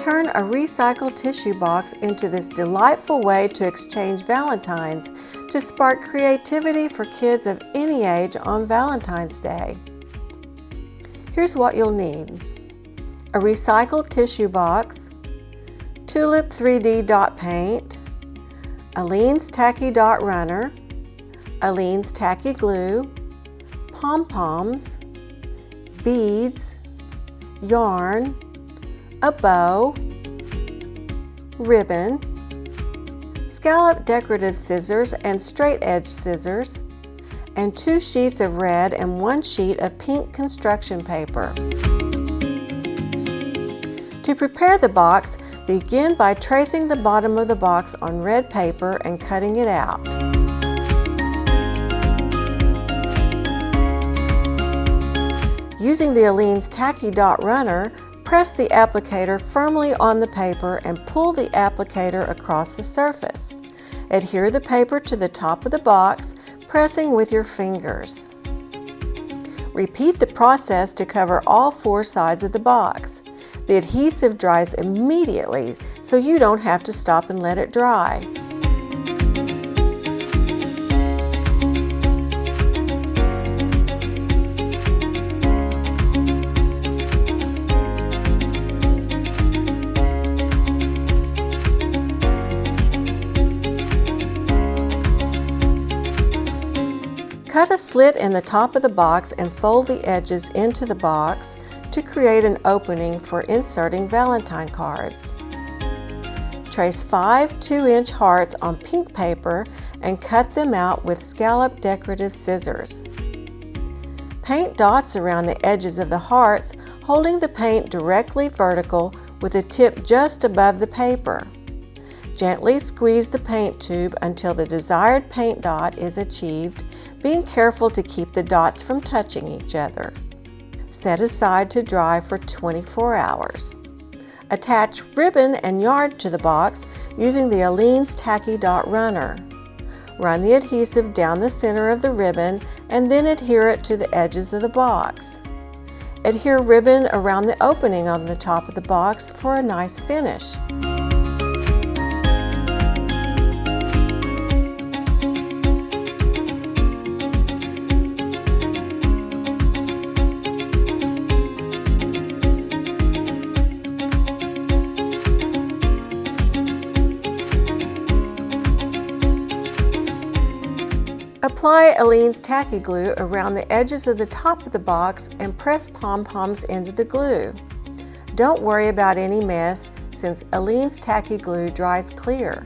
Turn a recycled tissue box into this delightful way to exchange Valentines to spark creativity for kids of any age on Valentine's Day. Here's what you'll need: a recycled tissue box, Tulip 3D dot paint, Aleene's Tacky Dot Runner, Aleene's Tacky Glue, pom-poms, beads, yarn, a bow, ribbon, scallop decorative scissors and straight edge scissors, and 2 sheets of red and 1 sheet of pink construction paper. To prepare the box, begin by tracing the bottom of the box on red paper and cutting it out. Using the Aleene's Tacky Dot Runner, press the applicator firmly on the paper and pull the applicator across the surface. Adhere the paper to the top of the box, pressing with your fingers. Repeat the process to cover all 4 sides of the box. The adhesive dries immediately, so you don't have to stop and let it dry. Cut a slit in the top of the box and fold the edges into the box to create an opening for inserting Valentine cards. Trace 5 2-inch hearts on pink paper and cut them out with scallop decorative scissors. Paint dots around the edges of the hearts, holding the paint directly vertical with the tip just above the paper. Gently squeeze the paint tube until the desired paint dot is achieved, being careful to keep the dots from touching each other. Set aside to dry for 24 hours. Attach ribbon and yarn to the box using the Aleene's Tacky Dot Runner. Run the adhesive down the center of the ribbon and then adhere it to the edges of the box. Adhere ribbon around the opening on the top of the box for a nice finish. Apply Aleene's Tacky Glue around the edges of the top of the box and press pom-poms into the glue. Don't worry about any mess since Aleene's Tacky Glue dries clear.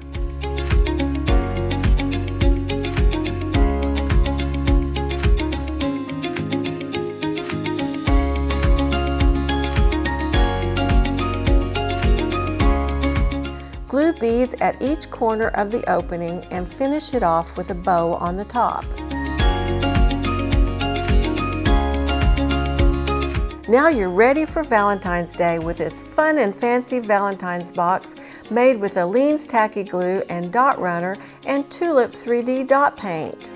Glue beads at each corner of the opening and finish it off with a bow on the top. Now you're ready for Valentine's Day with this fun and fancy Valentine's box made with Aleene's Tacky Glue and Dot Runner and Tulip 3D dot paint.